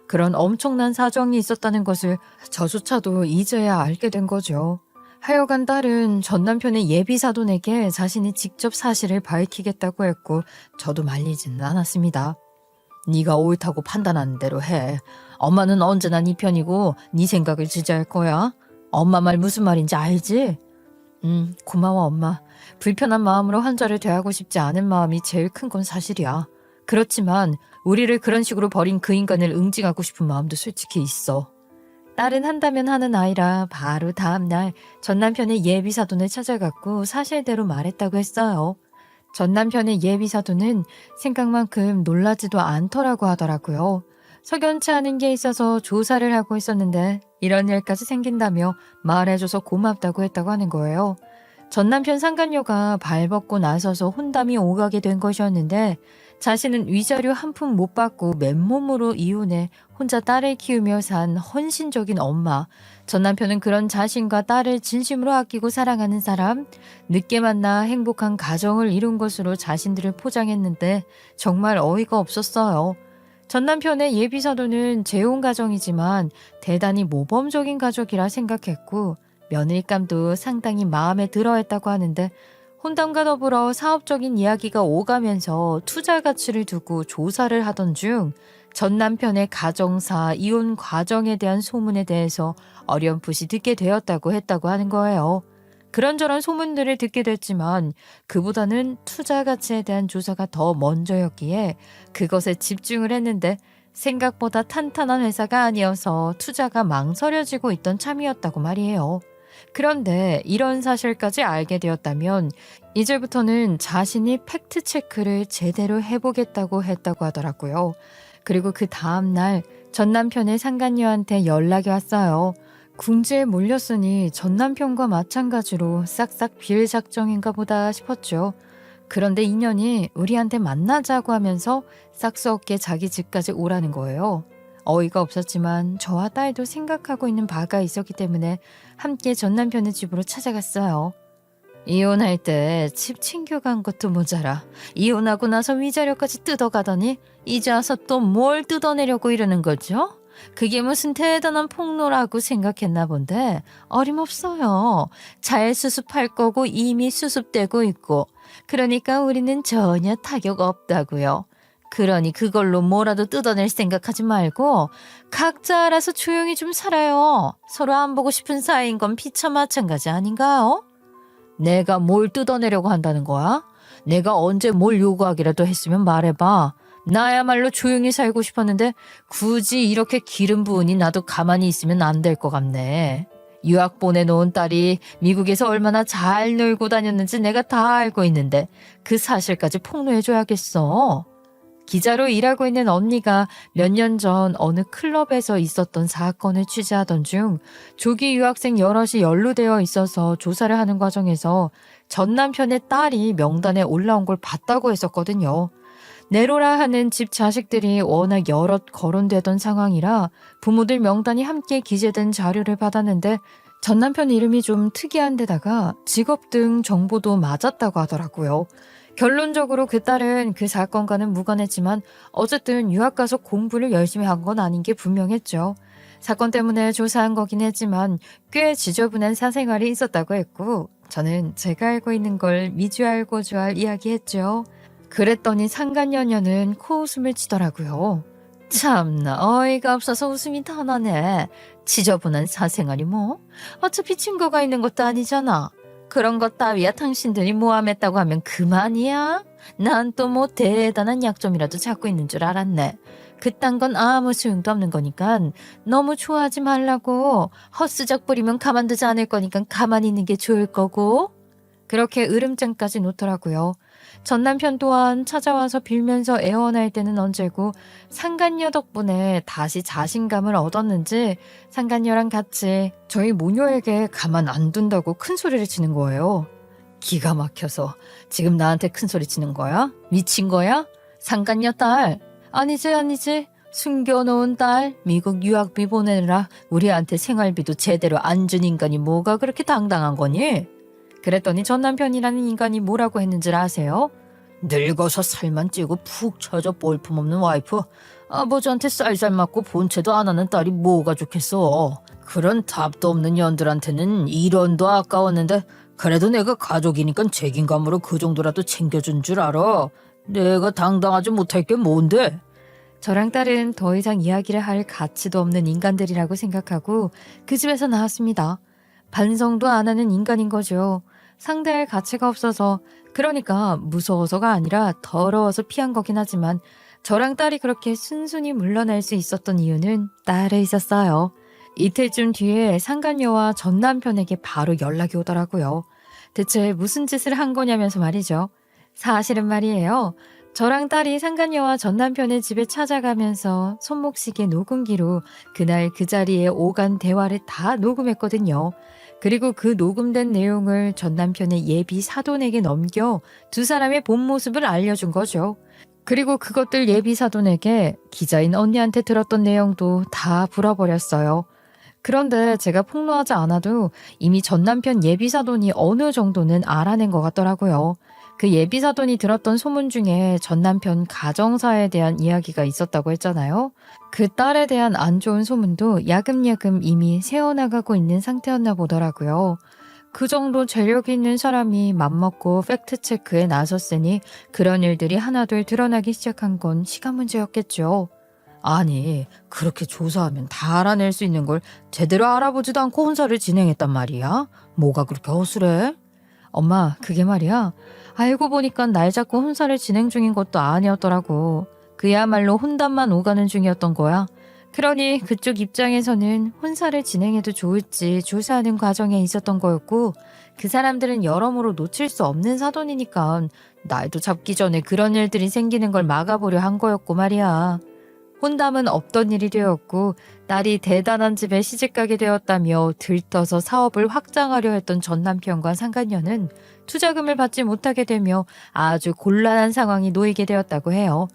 그런 엄청난 사정이 있었다는 것을 저조차도 이제야 알게 된 거죠. 하여간 딸은 전 남편의 예비사돈에게 자신이 직접 사실을 밝히겠다고 했고 저도 말리지는 않았습니다. 네가 옳다고 판단하는 대로 해. 엄마는 언제나 네 편이고 네 생각을 지지할 거야. 엄마 말 무슨 말인지 알지? 고마워 엄마. 불편한 마음으로 환자를 대하고 싶지 않은 마음이 제일 큰 건 사실이야. 그렇지만 우리를 그런 식으로 버린 그 인간을 응징하고 싶은 마음도 솔직히 있어. 딸은 한다면 하는 아이라 바로 다음날 전 남편의 예비사돈을 찾아갔고 사실대로 말했다고 했어요. 전 남편의 예비사돈은 생각만큼 놀라지도 않더라고 하더라고요. 석연치 않은 게 있어서 조사를 하고 있었는데 이런 일까지 생긴다며 말해줘서 고맙다고 했다고 하는 거예요. 전 남편 상간녀가 발벗고 나서서 혼담이 오가게 된 것이었는데 자신은 위자료 한 푼 못 받고 맨몸으로 이혼해 혼자 딸을 키우며 산 헌신적인 엄마. 전 남편은 그런 자신과 딸을 진심으로 아끼고 사랑하는 사람, 늦게 만나 행복한 가정을 이룬 것으로 자신들을 포장했는데 정말 어이가 없었어요. 전 남편의 예비사도는 재혼 가정이지만 대단히 모범적인 가족이라 생각했고 며느리감도 상당히 마음에 들어했다고 하는데 혼담과 더불어 사업적인 이야기가 오가면서 투자 가치를 두고 조사를 하던 중 전 남편의 가정사, 이혼 과정에 대한 소문에 대해서 어렴풋이 듣게 되었다고 했다고 하는 거예요. 그런저런 소문들을 듣게 됐지만 그보다는 투자 가치에 대한 조사가 더 먼저였기에 그것에 집중을 했는데 생각보다 탄탄한 회사가 아니어서 투자가 망설여지고 있던 참이었다고 말이에요. 그런데 이런 사실까지 알게 되었다면 이제부터는 자신이 팩트 체크를 제대로 해보겠다고 했다고 하더라고요. 그리고 그 다음날 전 남편의 상간녀한테 연락이 왔어요. 궁지에 몰렸으니 전 남편과 마찬가지로 싹싹 빌 작정인가 보다 싶었죠. 그런데 인연이 우리한테 만나자고 하면서 싹수 없게 자기 집까지 오라는 거예요. 어이가 없었지만 저와 딸도 생각하고 있는 바가 있었기 때문에 함께 전 남편의 집으로 찾아갔어요. 이혼할 때 집 챙겨간 것도 모자라 이혼하고 나서 위자료까지 뜯어가더니 이제 와서 또 뭘 뜯어내려고 이러는 거죠? 그게 무슨 대단한 폭로라고 생각했나 본데 어림없어요. 잘 수습할 거고 이미 수습되고 있고 그러니까 우리는 전혀 타격 없다고요. 그러니 그걸로 뭐라도 뜯어낼 생각하지 말고 각자 알아서 조용히 좀 살아요. 서로 안 보고 싶은 사이인 건 피차 마찬가지 아닌가요? 내가 뭘 뜯어내려고 한다는 거야? 내가 언제 뭘 요구하기라도 했으면 말해봐. 나야말로 조용히 살고 싶었는데 굳이 이렇게 기름 부으니 나도 가만히 있으면 안 될 것 같네. 유학 보내놓은 딸이 미국에서 얼마나 잘 놀고 다녔는지 내가 다 알고 있는데 그 사실까지 폭로해줘야겠어. 기자로 일하고 있는 언니가 몇 년 전 어느 클럽에서 있었던 사건을 취재하던 중 조기 유학생 여럿이 연루되어 있어서 조사를 하는 과정에서 전 남편의 딸이 명단에 올라온 걸 봤다고 했었거든요. 네로라 하는 집 자식들이 워낙 여럿 거론되던 상황이라 부모들 명단이 함께 기재된 자료를 받았는데 전 남편 이름이 좀 특이한 데다가 직업 등 정보도 맞았다고 하더라고요. 결론적으로 그 딸은 그 사건과는 무관했지만 어쨌든 유학 가서 공부를 열심히 한 건 아닌 게 분명했죠. 사건 때문에 조사한 거긴 했지만 꽤 지저분한 사생활이 있었다고 했고 저는 제가 알고 있는 걸 미주알고주알 이야기했죠. 그랬더니 상간녀녀는 코웃음을 치더라고요. 참나 어이가 없어서 웃음이 다 나네. 지저분한 사생활이 뭐? 어차피 증거가 있는 것도 아니잖아. 그런 것 따위야 당신들이 모함했다고 하면 그만이야? 난 또 뭐 대단한 약점이라도 찾고 있는 줄 알았네. 그딴 건 아무 소용도 없는 거니까 너무 좋아하지 말라고. 헛수작 부리면 가만두지 않을 거니까 가만히 있는 게 좋을 거고. 그렇게 으름장까지 놓더라고요. 전 남편 또한 찾아와서 빌면서 애원할 때는 언제고 상간녀 덕분에 다시 자신감을 얻었는지 상간녀랑 같이 저희 모녀에게 가만 안 둔다고 큰 소리를 치는 거예요. 기가 막혀서 지금 나한테 큰 소리 치는 거야? 미친 거야? 상간녀 딸. 아니지. 숨겨놓은 딸 미국 유학비 보내느라 우리한테 생활비도 제대로 안 준 인간이 뭐가 그렇게 당당한 거니? 그랬더니 전 남편이라는 인간이 뭐라고 했는 줄 아세요? 늙어서 살만 찌고 푹 처져 볼품없는 와이프. 아버지한테 쌀쌀 맞고 본체도 안 하는 딸이 뭐가 좋겠어. 그런 답도 없는 년들한테는 1원도 아까웠는데 그래도 내가 가족이니까 책임감으로 그 정도라도 챙겨준 줄 알아. 내가 당당하지 못할 게 뭔데? 저랑 딸은 더 이상 이야기를 할 가치도 없는 인간들이라고 생각하고 그 집에서 나왔습니다. 반성도 안 하는 인간인 거죠. 상대할 가치가 없어서 그러니까 무서워서가 아니라 더러워서 피한 거긴 하지만 저랑 딸이 그렇게 순순히 물러날 수 있었던 이유는 딸에 있었어요. 이틀쯤 뒤에 상간녀와 전 남편에게 바로 연락이 오더라고요. 대체 무슨 짓을 한 거냐면서 말이죠. 사실은 말이에요. 저랑 딸이 상간녀와 전 남편의 집에 찾아가면서 손목시계 녹음기로 그날 그 자리에 오간 대화를 다 녹음했거든요. 그리고 그 녹음된 내용을 전 남편의 예비 사돈에게 넘겨 두 사람의 본 모습을 알려준 거죠. 그리고 그것들 예비사돈에게 기자인 언니한테 들었던 내용도 다 불어버렸어요. 그런데 제가 폭로하지 않아도 이미 전 남편 예비사돈이 어느 정도는 알아낸 것 같더라고요. 그 예비사돈이 들었던 소문 중에 전 남편 가정사에 대한 이야기가 있었다고 했잖아요. 그 딸에 대한 안 좋은 소문도 야금야금 이미 새어나가고 있는 상태였나 보더라고요. 그 정도 재력이 있는 사람이 맘먹고 팩트체크에 나섰으니 그런 일들이 하나둘 드러나기 시작한 건 시간 문제였겠죠. 아니, 그렇게 조사하면 다 알아낼 수 있는 걸 제대로 알아보지도 않고 혼사를 진행했단 말이야? 뭐가 그렇게 허술해? 엄마, 그게 말이야. 알고 보니까 날 잡고 혼사를 진행 중인 것도 아니었더라고. 그야말로 혼담만 오가는 중이었던 거야. 그러니 그쪽 입장에서는 혼사를 진행해도 좋을지 조사하는 과정에 있었던 거였고, 그 사람들은 여러모로 놓칠 수 없는 사돈이니까 날도 잡기 전에 그런 일들이 생기는 걸 막아보려 한 거였고 말이야. 혼담은 없던 일이 되었고 딸이 대단한 집에 시집가게 되었다며 들떠서 사업을 확장하려 했던 전 남편과 상간녀는 투자금을 받지 못하게 되며 아주 곤란한 상황이 놓이게 되었다고 해요.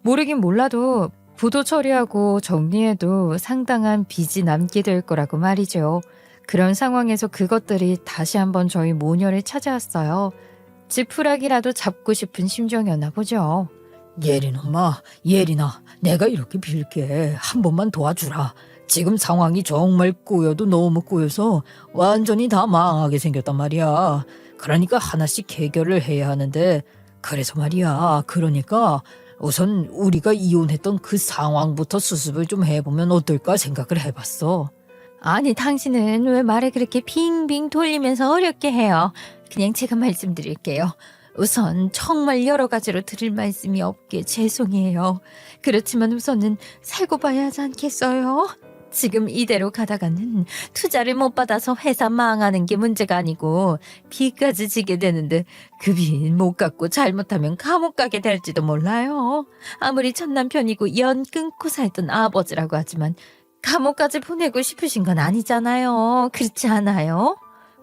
모르긴 몰라도 부도 처리하고 정리해도 상당한 빚이 남게 될 거라고 말이죠. 그런 상황에서 그것들이 다시 한번 저희 모녀를 찾아왔어요. 지푸라기라도 잡고 싶은 심정이었나 보죠. 예린 엄마, 예린아, 내가 이렇게 빌게 한 번만 도와주라. 지금 상황이 정말 꼬여도 너무 꼬여서 완전히 다 망하게 생겼단 말이야. 그러니까 하나씩 해결을 해야 하는데, 그래서 말이야. 그러니까 우선 우리가 이혼했던 그 상황부터 수습을 좀 해보면 어떨까 생각을 해봤어. 아니, 당신은 왜 말을 그렇게 빙빙 돌리면서 어렵게 해요? 그냥 제가 말씀드릴게요. 우선 정말 여러 가지로 드릴 말씀이 없게 죄송해요. 그렇지만 우선은 살고 봐야 하지 않겠어요? 지금 이대로 가다가는 투자를 못 받아서 회사 망하는 게 문제가 아니고 빚까지 지게 되는데 그 빚 못 갚고 잘못하면 감옥 가게 될지도 몰라요. 아무리 전 남편이고 연 끊고 살던 아버지라고 하지만 감옥까지 보내고 싶으신 건 아니잖아요. 그렇지 않아요?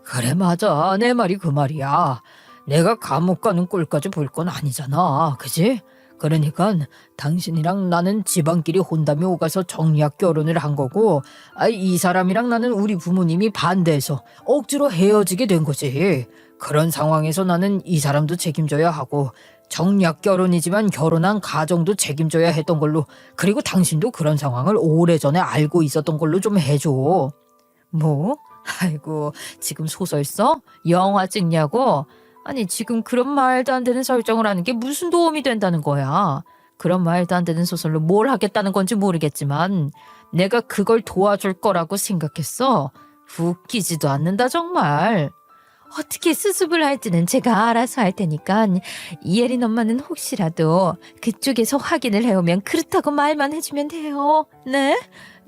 그래, 맞아. 내 말이 그 말이야. 내가 감옥 가는 꼴까지 볼 건 아니잖아. 그지? 그러니까 당신이랑 나는 집안끼리 혼담이 오가서 정략 결혼을 한 거고, 이 사람이랑 나는 우리 부모님이 반대해서 억지로 헤어지게 된 거지. 그런 상황에서 나는 이 사람도 책임져야 하고, 정략 결혼이지만 결혼한 가정도 책임져야 했던 걸로, 그리고 당신도 그런 상황을 오래전에 알고 있었던 걸로 좀 해줘. 뭐? 아이고, 지금 소설 써? 영화 찍냐고? 아니, 지금 그런 말도 안 되는 설정을 하는 게 무슨 도움이 된다는 거야. 그런 말도 안 되는 소설로 뭘 하겠다는 건지 모르겠지만 내가 그걸 도와줄 거라고 생각했어. 웃기지도 않는다 정말. 어떻게 수습을 할지는 제가 알아서 할 테니까 이예린 엄마는 혹시라도 그쪽에서 확인을 해오면 그렇다고 말만 해주면 돼요. 네?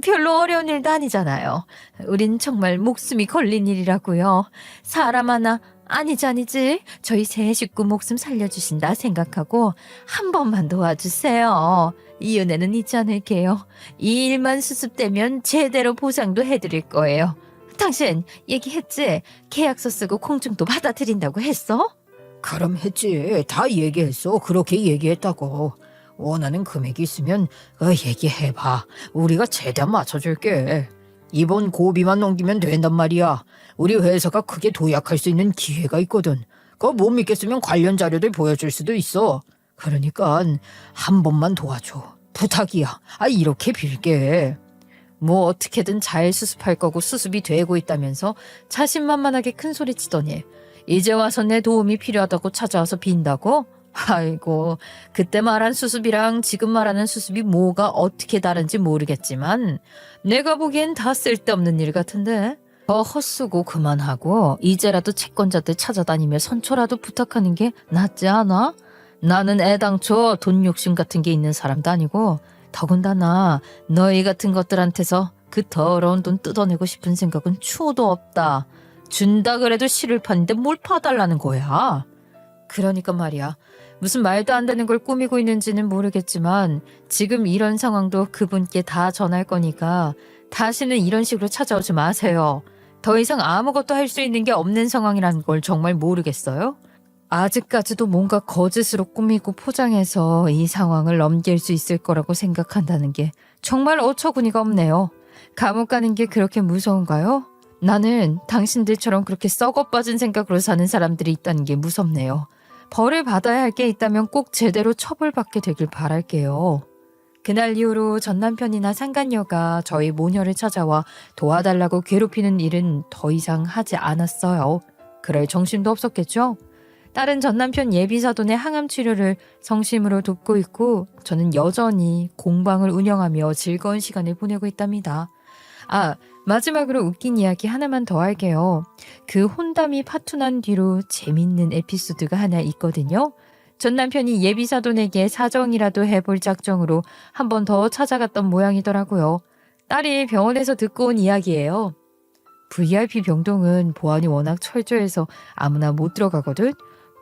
별로 어려운 일도 아니잖아요. 우린 정말 목숨이 걸린 일이라고요. 사람 하나 아니지. 저희 세 식구 목숨 살려주신다 생각하고 한 번만 도와주세요. 이 은혜는 잊지 않을게요. 이 일만 수습되면 제대로 보상도 해드릴 거예요. 당신 얘기했지? 계약서 쓰고 공증도 받아들인다고 했어? 그럼 했지. 다 얘기했어. 그렇게 얘기했다고. 원하는 금액이 있으면 얘기해봐. 우리가 최대한 맞춰줄게. 이번 고비만 넘기면 된단 말이야. 우리 회사가 크게 도약할 수 있는 기회가 있거든. 그거 못 믿겠으면 관련 자료들 보여줄 수도 있어. 그러니까 한 번만 도와줘. 부탁이야. 이렇게 빌게. 뭐 어떻게든 잘 수습할 거고 수습이 되고 있다면서 자신만만하게 큰 소리 치더니 이제 와서 내 도움이 필요하다고 찾아와서 빈다고? 아이고, 그때 말한 수습이랑 지금 말하는 수습이 뭐가 어떻게 다른지 모르겠지만 내가 보기엔 다 쓸데없는 일 같은데. 더 헛쓰고 그만하고 이제라도 채권자들 찾아다니며 선초라도 부탁하는 게 낫지 않아? 나는 애당초 돈 욕심 같은 게 있는 사람도 아니고 더군다나 너희 같은 것들한테서 그 더러운 돈 뜯어내고 싶은 생각은 추호도 없다. 준다 그래도 실을 파는데 뭘 파달라는 거야. 그러니까 말이야. 무슨 말도 안 되는 걸 꾸미고 있는지는 모르겠지만 지금 이런 상황도 그분께 다 전할 거니까 다시는 이런 식으로 찾아오지 마세요. 더 이상 아무것도 할 수 있는 게 없는 상황이라는 걸 정말 모르겠어요? 아직까지도 뭔가 거짓으로 꾸미고 포장해서 이 상황을 넘길 수 있을 거라고 생각한다는 게 정말 어처구니가 없네요. 감옥 가는 게 그렇게 무서운가요? 나는 당신들처럼 그렇게 썩어 빠진 생각으로 사는 사람들이 있다는 게 무섭네요. 벌을 받아야 할 게 있다면 꼭 제대로 처벌받게 되길 바랄게요. 그날 이후로 전 남편이나 상간녀가 저희 모녀를 찾아와 도와달라고 괴롭히는 일은 더 이상 하지 않았어요. 그럴 정신도 없었겠죠? 딸은 전 남편 예비사돈의 항암 치료를 성심으로 돕고 있고 저는 여전히 공방을 운영하며 즐거운 시간을 보내고 있답니다. 아, 마지막으로 웃긴 이야기 하나만 더 할게요. 그 혼담이 파투난 뒤로 재밌는 에피소드가 하나 있거든요. 전 남편이 예비사돈에게 사정이라도 해볼 작정으로 한 번 더 찾아갔던 모양이더라고요. 딸이 병원에서 듣고 온 이야기예요. VIP 병동은 보안이 워낙 철저해서 아무나 못 들어가거든.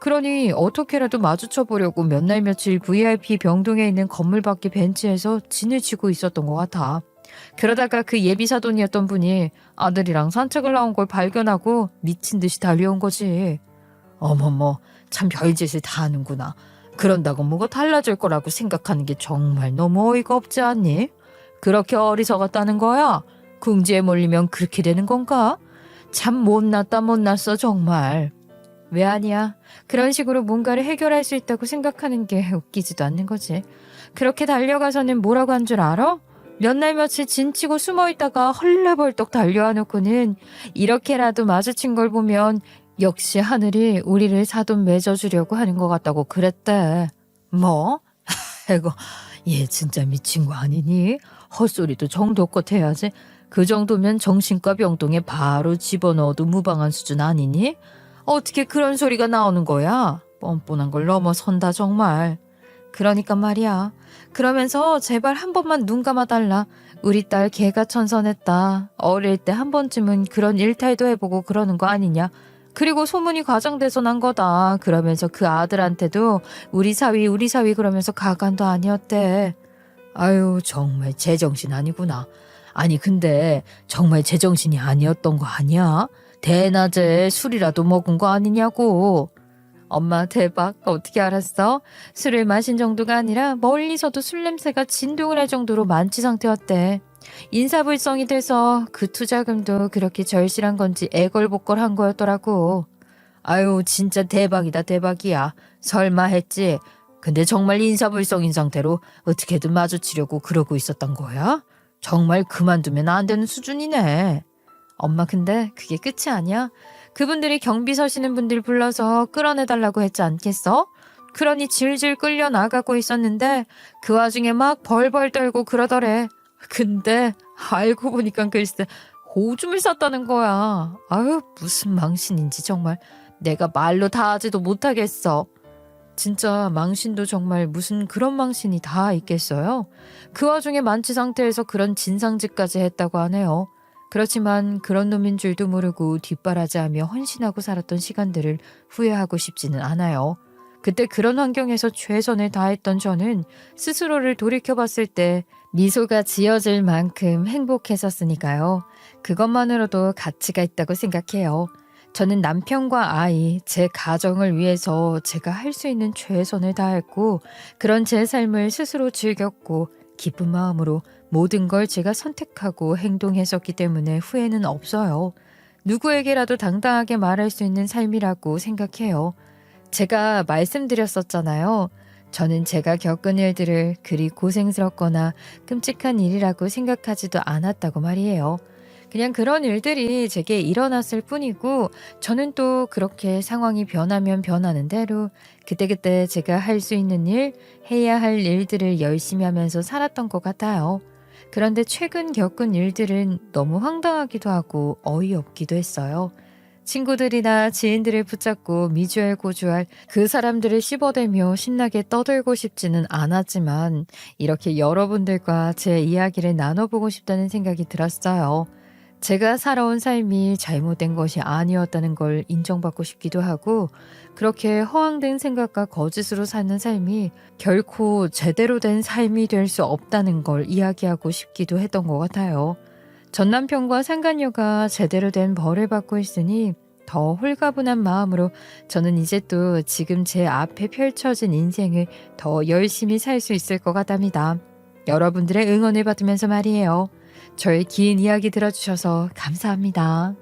그러니 어떻게라도 마주쳐보려고 몇 날 며칠 VIP 병동에 있는 건물 밖에 벤치에서 진을 치고 있었던 것 같아. 그러다가 그 예비사돈이었던 분이 아들이랑 산책을 나온 걸 발견하고 미친 듯이 달려온 거지. 어머머, 참 별짓을 다 하는구나. 그런다고 뭐가 달라질 거라고 생각하는 게 정말 너무 어이가 없지 않니? 그렇게 어리석었다는 거야? 궁지에 몰리면 그렇게 되는 건가? 참 못났다 못났어 정말. 왜 아니야? 그런 식으로 뭔가를 해결할 수 있다고 생각하는 게 웃기지도 않는 거지. 그렇게 달려가서는 뭐라고 한 줄 알아? 몇 날 며칠 진치고 숨어있다가 헐레벌떡 달려와 놓고는 이렇게라도 마주친 걸 보면 역시 하늘이 우리를 사돈 맺어주려고 하는 것 같다고 그랬대. 뭐? 아이고, 얘 진짜 미친 거 아니니? 헛소리도 정도껏 해야지. 그 정도면 정신과 병동에 바로 집어넣어도 무방한 수준 아니니? 어떻게 그런 소리가 나오는 거야? 뻔뻔한 걸 넘어선다 정말. 그러니까 말이야. 그러면서 제발 한 번만 눈 감아달라. 우리 딸 개가 천선했다. 어릴 때 한 번쯤은 그런 일탈도 해보고 그러는 거 아니냐. 그리고 소문이 과장돼서 난 거다. 그러면서 그 아들한테도 우리 사위 그러면서 가관도 아니었대. 아유 정말 제정신 아니구나. 아니 근데 정말 제정신이 아니었던 거 아니야? 대낮에 술이라도 먹은 거 아니냐고. 엄마 대박. 어떻게 알았어? 술을 마신 정도가 아니라 멀리서도 술 냄새가 진동을 할 정도로 만취 상태였대. 인사불성이 돼서 그 투자금도 그렇게 절실한 건지 애걸복걸한 거였더라고. 아유 진짜 대박이다 대박이야. 설마 했지. 근데 정말 인사불성인 상태로 어떻게든 마주치려고 그러고 있었던 거야? 정말 그만두면 안 되는 수준이네. 엄마 근데 그게 끝이 아니야. 그분들이 경비 서시는 분들 불러서 끌어내달라고 했지 않겠어? 그러니 질질 끌려 나가고 있었는데 그 와중에 막 벌벌 떨고 그러더래. 근데 알고 보니까 글쎄 오줌을 쌌다는 거야. 아유 무슨 망신인지 정말 내가 말로 다 하지도 못하겠어. 진짜 망신도 정말 무슨 그런 망신이 다 있겠어요? 그 와중에 만취 상태에서 그런 진상짓까지 했다고 하네요. 그렇지만 그런 놈인 줄도 모르고 뒷바라지하며 헌신하고 살았던 시간들을 후회하고 싶지는 않아요. 그때 그런 환경에서 최선을 다했던 저는 스스로를 돌이켜봤을 때 미소가 지어질 만큼 행복했었으니까요. 그것만으로도 가치가 있다고 생각해요. 저는 남편과 아이, 제 가정을 위해서 제가 할 수 있는 최선을 다했고 그런 제 삶을 스스로 즐겼고 기쁜 마음으로 모든 걸 제가 선택하고 행동했었기 때문에 후회는 없어요. 누구에게라도 당당하게 말할 수 있는 삶이라고 생각해요. 제가 말씀드렸었잖아요. 저는 제가 겪은 일들을 그리 고생스럽거나 끔찍한 일이라고 생각하지도 않았다고 말이에요. 그냥 그런 일들이 제게 일어났을 뿐이고 저는 또 그렇게 상황이 변하면 변하는 대로 그때그때 제가 할 수 있는 일, 해야 할 일들을 열심히 하면서 살았던 것 같아요. 그런데 최근 겪은 일들은 너무 황당하기도 하고 어이없기도 했어요. 친구들이나 지인들을 붙잡고 미주알고주알 그 사람들을 씹어대며 신나게 떠들고 싶지는 않았지만 이렇게 여러분들과 제 이야기를 나눠보고 싶다는 생각이 들었어요. 제가 살아온 삶이 잘못된 것이 아니었다는 걸 인정받고 싶기도 하고 그렇게 허황된 생각과 거짓으로 사는 삶이 결코 제대로 된 삶이 될 수 없다는 걸 이야기하고 싶기도 했던 것 같아요. 전 남편과 상간녀가 제대로 된 벌을 받고 있으니 더 홀가분한 마음으로 저는 이제 또 지금 제 앞에 펼쳐진 인생을 더 열심히 살 수 있을 것 같답니다. 여러분들의 응원을 받으면서 말이에요. 저의 긴 이야기 들어주셔서 감사합니다.